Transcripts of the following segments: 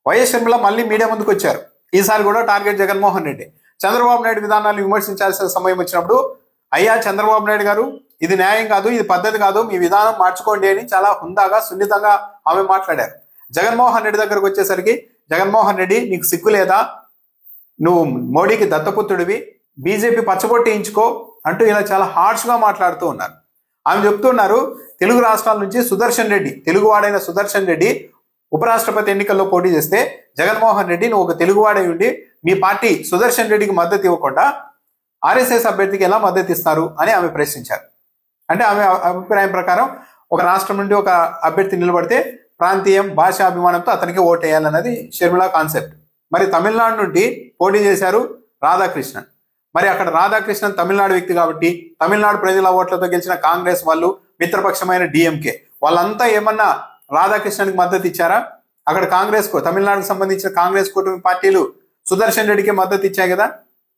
YS Sharmila మళ్ళీ media ముందుకు వచ్చారు. ఈసారి కూడా టార్గెట్ జగన్మోహన్ రెడ్డి. చంద్రబాబు నాయుడు విధానాలను విమర్శించాల్సిన సమయం వచ్చినప్పుడు, అయ్యా చంద్రబాబు నాయుడు గారు, ఇది న్యాయం కాదు, ఇది పద్ధతి కాదు, మీ విధానం మార్చుకోండి అని చాలా హుందాగా సున్నితంగా ఆమె మాట్లాడారు. జగన్మోహన్ రెడ్డి దగ్గరకు వచ్చేసరికి, జగన్మోహన్ రెడ్డి నీకు సిగ్గు లేదా, నువ్వు మోడీకి దత్తపుత్రుడివి, బీజేపీ పచ్చబొట్టించుకో అంటూ ఇలా చాలా హార్ష్గా మాట్లాడుతూ ఉన్నారు. ఆమె చెప్తున్నారు, తెలుగు రాష్ట్రాల నుంచి సుదర్శన్ రెడ్డి, తెలుగువాడైన సుదర్శన్ రెడ్డి ఉపరాష్ట్రపతి ఎన్నికల్లో పోటీ చేస్తే జగన్మోహన్ రెడ్డి నువ్వు ఒక తెలుగువాడై ఉండి మీ పార్టీ సుదర్శన్ రెడ్డికి మద్దతు ఇవ్వకుండా ఆర్ఎస్ఎస్ అభ్యర్థికి ఎలా మద్దతు ఇస్తారు అని ఆమె ప్రశ్నించారు. అంటే ఆమె అభిప్రాయం ప్రకారం ఒక రాష్ట్రం నుండి ఒక అభ్యర్థి నిలబడితే ప్రాంతీయం, భాషా అభిమానంతో అతనికి ఓటేయాలన్నది షర్మిల కాన్సెప్ట్. మరి తమిళనాడు నుండి పోటీ చేశారు రాధాకృష్ణన్. మరి అక్కడ రాధాకృష్ణన్ తమిళనాడు వ్యక్తి కాబట్టి తమిళనాడు ప్రజల ఓట్లతో గెలిచిన కాంగ్రెస్ వాళ్ళు, మిత్రపక్షమైన డిఎంకే వాళ్ళంతా ఏమన్నా రాధాకృష్ణన్కి మద్దతు ఇచ్చారా? అక్కడ కాంగ్రెస్ తమిళనాడుకు సంబంధించిన కాంగ్రెస్ కూటమి పార్టీలు సుదర్శన్ రెడ్డికి మద్దతు ఇచ్చాయి కదా.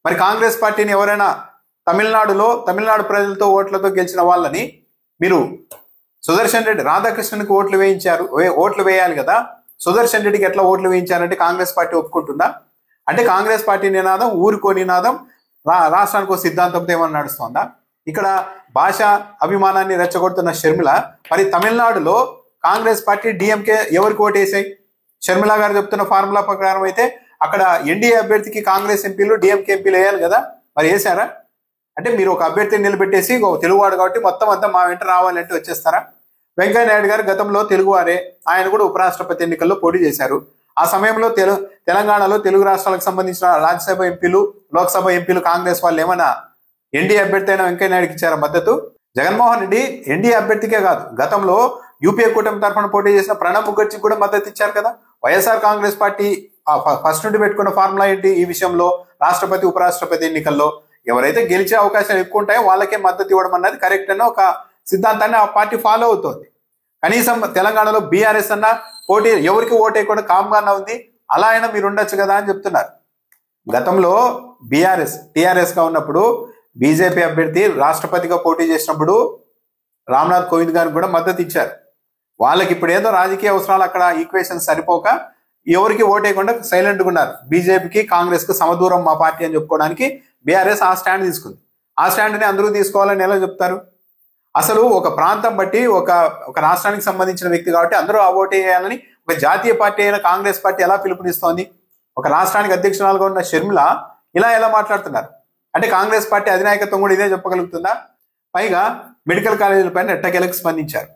మరి కాంగ్రెస్ పార్టీని ఎవరైనా తమిళనాడు ప్రజలతో ఓట్లతో గెలిచిన వాళ్ళని మీరు సుదర్శన్ రెడ్డి, రాధాకృష్ణన్కి ఓట్లు వేయాలి కదా, సుదర్శన్ రెడ్డికి ఎట్లా ఓట్లు వేయించారంటే కాంగ్రెస్ పార్టీ ఒప్పుకుంటుందా? అంటే కాంగ్రెస్ పార్టీ నినాదం ఊరుకో నినాదం, రాష్ట్రానికి సిద్ధాంతంతో ఏమన్నా నడుస్తుందా? ఇక్కడ భాషా అభిమానాన్ని రెచ్చగొడుతున్న షర్మిల మరి తమిళనాడులో కాంగ్రెస్ పార్టీ, డిఎంకే ఎవరికి ఓటేసాయి? షర్మిల గారు చెప్తున్న ఫార్ములా ప్రకారం అయితే అక్కడ ఎన్డీఏ అభ్యర్థికి కాంగ్రెస్ ఎంపీలు, డిఎంకే ఎంపీలు వేయాలి కదా, మరి వేసారా? అంటే మీరు ఒక అభ్యర్థిని నిలబెట్టేసి తెలుగువాడు కాబట్టి మొత్తం అంతా మా వెంట రావాలంటే వచ్చేస్తారా? వెంకయ్య నాయుడు గారు గతంలో తెలుగువారే, ఆయన కూడా ఉపరాష్ట్రపతి ఎన్నికల్లో పోటీ చేశారు. ఆ సమయంలో తెలంగాణలో తెలుగు రాష్ట్రాలకు సంబంధించిన రాజ్యసభ ఎంపీలు, లోక్సభ ఎంపీలు కాంగ్రెస్ వాళ్ళు ఏమన్నా ఎన్డీఏ అభ్యర్థి అయిన వెంకయ్య నాయుడుకి ఇచ్చారా మద్దతు? జగన్మోహన్ రెడ్డి ఎన్డీఏ అభ్యర్థికే కాదు, గతంలో యూపీఏ కూటమి తరఫున పోటీ చేసిన ప్రణబ్ ముఖర్జీకి కూడా మద్దతు ఇచ్చారు కదా. వైఎస్ఆర్ కాంగ్రెస్ పార్టీ ఫస్ట్ నుండి పెట్టుకున్న ఫార్ములా ఏంటి ఈ విషయంలో? రాష్ట్రపతి, ఉపరాష్ట్రపతి ఎన్నికల్లో ఎవరైతే గెలిచే అవకాశాలు ఎక్కువ ఉంటాయో వాళ్ళకే మద్దతు ఇవ్వడం అన్నది కరెక్ట్ అన్న ఒక సిద్ధాంతాన్ని ఆ పార్టీ ఫాలో అవుతోంది. కనీసం తెలంగాణలో బీఆర్ఎస్ అన్న పోటీ ఎవరికి ఓటేయకుండా కామ్గానే ఉంది, అలా అయినా మీరు ఉండొచ్చు కదా అని చెప్తున్నారు. గతంలో టీఆర్ఎస్ గా ఉన్నప్పుడు బీజేపీ అభ్యర్థి రాష్ట్రపతిగా పోటీ చేసినప్పుడు రామ్నాథ్ కోవింద్ గారికి కూడా మద్దతు ఇచ్చారు. వాళ్ళకి ఇప్పుడు ఏదో రాజకీయ అవసరాలు అక్కడ ఈక్వేషన్ సరిపోక ఎవరికి ఓటేయకుండా సైలెంట్గా ఉన్నారు. బీజేపీకి, కాంగ్రెస్ కు సమదూరం మా పార్టీ అని చెప్పుకోవడానికి బీఆర్ఎస్ ఆ స్టాండ్ తీసుకుంది. ఆ స్టాండ్ని అందరూ తీసుకోవాలని ఎలా చెప్తారు? అసలు ఒక ప్రాంతం బట్టి ఒక రాష్ట్రానికి సంబంధించిన వ్యక్తి కాబట్టి అందరూ ఆ ఓటు వేయాలని ఒక జాతీయ పార్టీ అయిన కాంగ్రెస్ పార్టీ ఎలా పిలుపునిస్తోంది? ఒక రాష్ట్రానికి అధ్యక్షురాలుగా ఉన్న షర్మిల ఇలా ఎలా మాట్లాడుతున్నారు? అంటే కాంగ్రెస్ పార్టీ అధినాయకత్వం కూడా ఇదే చెప్పగలుగుతుందా? పైగా మెడికల్ కాలేజీలపైన ఎట్టకేలకు స్పందించారు.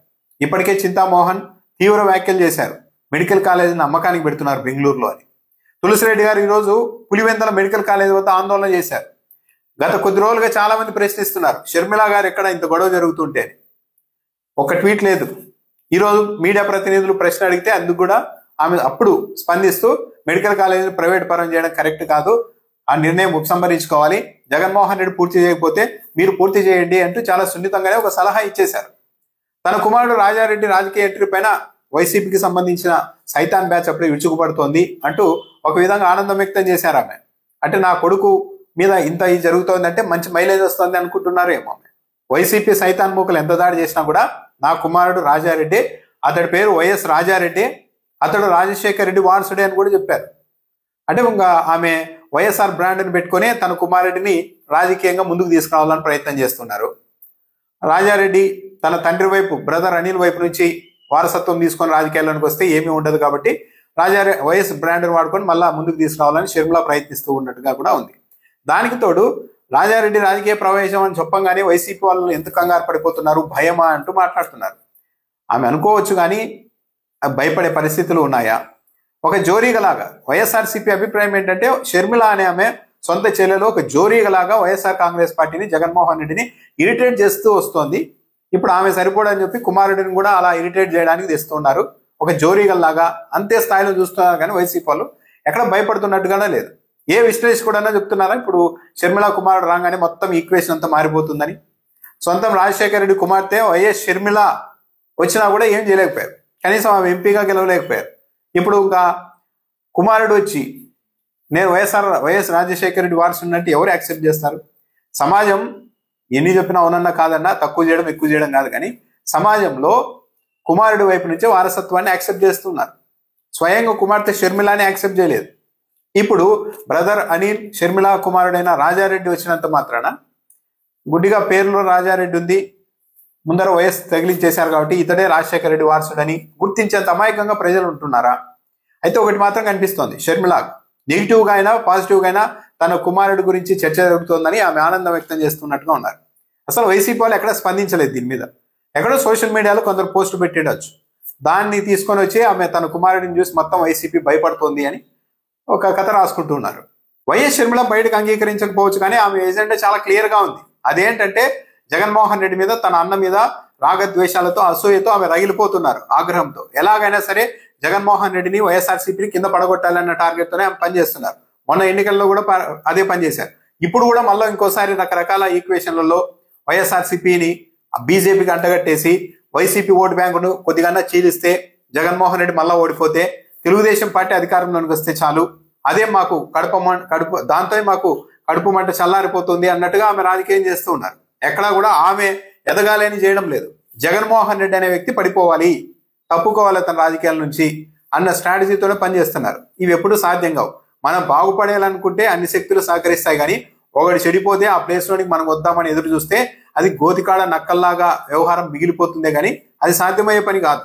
ఇప్పటికే చింతామోహన్ తీవ్ర వ్యాఖ్యలు చేశారు. మెడికల్ కాలేజీని అమ్మకానికి పెడుతున్నారు బెంగళూరులో అని. తులసిరెడ్డి గారు ఈరోజు పులివెందుల మెడికల్ కాలేజీ వద్ద ఆందోళన చేశారు. గత కొద్ది రోజులుగా చాలా మంది ప్రశ్నిస్తున్నారు, షర్మిల గారు ఎక్కడ ఇంత గొడవ జరుగుతుంటే. ఒక ట్వీట్ లేదు. ఈరోజు మీడియా ప్రతినిధులు ప్రశ్న అడిగితే అందుకు కూడా ఆమె అప్పుడు స్పందిస్తూ మెడికల్ కాలేజీని ప్రైవేట్ పరం చేయడం కరెక్ట్ కాదు, ఆ నిర్ణయం ఉపసంహరించుకోవాలి, జగన్మోహన్ రెడ్డి పూర్తి చేయకపోతే మీరు పూర్తి చేయండి అంటూ చాలా సున్నితంగానే ఒక సలహా ఇచ్చేశారు. తన కుమారుడు రాజారెడ్డి రాజకీయ ఎంట్రీ పైన వైసీపీకి సంబంధించిన సైతాన్ బ్యాచ్ అప్పుడే విరుచుకుపడుతోంది అంటూ ఒక విధంగా ఆనందం వ్యక్తం చేశారు ఆమె. అంటే నా కొడుకు మీద ఇంత ఇది జరుగుతోందంటే మంచి మైలేజ్ వస్తుంది అనుకుంటున్నారేమో. వైసీపీ సైతాన్ మూకలు ఎంత దాడి చేసినా కూడా నా కుమారుడు రాజారెడ్డి, అతడి పేరు వైఎస్ రాజారెడ్డి, అతడు రాజశేఖర రెడ్డి వారసుడే అని కూడా చెప్పారు. అంటే ఇంకా ఆమె వైఎస్ఆర్ బ్రాండ్ని పెట్టుకొని తన కుమారుడిని రాజకీయంగా ముందుకు తీసుకురావాలని ప్రయత్నం చేస్తున్నారు. రాజారెడ్డి తన తండ్రి వైపు, బ్రదర్ అనిల్ వైపు నుంచి వారసత్వం తీసుకొని రాజకీయాల్లోకి వస్తే ఏమీ ఉండదు కాబట్టి వైఎస్ బ్రాండ్ని వాడుకొని మళ్ళా ముందుకు తీసుకురావాలని షర్మిల ప్రయత్నిస్తూ ఉన్నట్టుగా కూడా ఉంది. దానికి తోడు రాజారెడ్డి రాజకీయ ప్రవేశం అని చెప్పంగానే వైసీపీ వాళ్ళు ఎంత కంగారు పడిపోతున్నారు, భయమా అంటూ మాట్లాడుతున్నారు. ఆమె అనుకోవచ్చు కానీ భయపడే పరిస్థితులు ఉన్నాయా? ఒక జోరీగలాగా వైఎస్ఆర్సీపీ అభిప్రాయం ఏంటంటే షర్మిల అనే ఆమె సొంత చెల్లెలో ఒక జోరీగలాగా వైఎస్ఆర్ కాంగ్రెస్ పార్టీని, జగన్మోహన్ రెడ్డిని ఇరిటేట్ చేస్తూ వస్తోంది. ఇప్పుడు ఆమె సరిపోడని చెప్పి కుమారుడిని కూడా అలా ఇరిటేట్ చేయడానికి తెస్తున్నారు. ఒక జోరీగల్లాగా అంతే స్థాయిలో చూస్తున్నారు కానీ వైసీపీ వాళ్ళు ఎక్కడ భయపడుతున్నట్టుగానే లేదు. ఏ విశ్లేషకుడన్నా చెప్తున్నారా ఇప్పుడు షర్మిల కుమారుడు రాగానే మొత్తం ఈక్వేషన్ అంతా మారిపోతుందని? సొంతం రాజశేఖర రెడ్డి కుమార్తె వైఎస్ షర్మిల వచ్చినా కూడా ఏం చేయలేకపోయారు, కనీసం ఆమె ఎంపీగా గెలవలేకపోయారు. ఇప్పుడు ఇంకా కుమారుడు వచ్చి నేను వైఎస్ రాజశేఖర రెడ్డి వారసున్నట్టు ఎవరు యాక్సెప్ట్ చేస్తారు? సమాజం ఎన్ని చెప్పినా అవునన్నా కాదన్నా, తక్కువ చేయడం ఎక్కువ చేయడం కాదు, కానీ సమాజంలో కుమారుడి వైపు నుంచే వారసత్వాన్ని యాక్సెప్ట్ చేస్తున్నారు. స్వయంగా కుమార్తె షర్మిలాని యాక్సెప్ట్ చేయలేదు. ఇప్పుడు బ్రదర్ అనిల్ షర్మిల కుమారుడైన రాజారెడ్డి వచ్చినంత మాత్రాన గుడ్డిగా పేరులో రాజారెడ్డి ఉంది, ముందర వయస్సు తగిలించేశారు కాబట్టి ఇతడే రాజశేఖర రెడ్డి వారసుడని గుర్తించేంత అమాయకంగా ప్రజలు ఉంటున్నారా? అయితే ఒకటి మాత్రం కనిపిస్తోంది, షర్మిల నెగిటివ్గా అయినా పాజిటివ్గా అయినా తన కుమారుడి గురించి చర్చ జరుగుతోందని ఆమె ఆనందం వ్యక్తం చేస్తున్నట్టుగా ఉన్నారు. అసలు వైసీపీ వాళ్ళు ఎక్కడ స్పందించలేదు దీని మీద. ఎక్కడో సోషల్ మీడియాలో కొందరు పోస్టు పెట్టిండొచ్చు, దాన్ని తీసుకొని వచ్చి ఆమె తన కుమారుడిని చూసి మొత్తం వైసీపీ భయపడుతోంది అని ఒక కథ రాసుకుంటూ ఉన్నారు. వైఎస్ షర్మిల బయటకు అంగీకరించకపోవచ్చు, కానీ ఆమె ఎజెండా చాలా క్లియర్గా ఉంది. అదేంటంటే జగన్మోహన్ రెడ్డి మీద, తన అన్న మీద రాగద్వేషాలతో, అసూయతో ఆమె రగిలిపోతున్నారు, ఆగ్రహంతో. ఎలాగైనా సరే జగన్మోహన్ రెడ్డిని, వైఎస్ఆర్సీపీని కింద పడగొట్టాలన్న టార్గెట్తోనే ఆమె పనిచేస్తున్నారు. మొన్న ఎన్నికల్లో కూడా అదే పనిచేశారు. ఇప్పుడు కూడా మళ్ళీ ఇంకోసారి రకరకాల ఈక్వేషన్లలో వైఎస్ఆర్సీపీని బీజేపీకి అంటగట్టేసి వైసీపీ ఓటు బ్యాంకును కొద్దిగా చీలిస్తే, జగన్మోహన్ రెడ్డి మళ్ళా ఓడిపోతే, తెలుగుదేశం పార్టీ అధికారంలోకి వస్తే చాలు, అదే మాకు దాంతో మాకు కడుపు మంట చల్లారిపోతుంది అన్నట్టుగా ఆమె రాజకీయం చేస్తూ ఉన్నారు. ఎక్కడా కూడా ఆమె ఎదగాలని చేయడం లేదు. జగన్మోహన్ రెడ్డి అనే వ్యక్తి పడిపోవాలి, తప్పుకోవాలి తన రాజకీయాల నుంచి అన్న స్ట్రాటజీతోనే పనిచేస్తున్నారు. ఇవి ఎప్పుడు సాధ్యం కావు. మనం బాగుపడేయాలనుకుంటే అన్ని శక్తులు సహకరిస్తాయి, కానీ ఒకటి చెడిపోతే ఆ ప్లేస్లోనికి మనం వద్దామని ఎదురు చూస్తే అది గోతికాడ నక్కల్లాగా వ్యవహారం మిగిలిపోతుందే కానీ అది సాధ్యమయ్యే పని కాదు.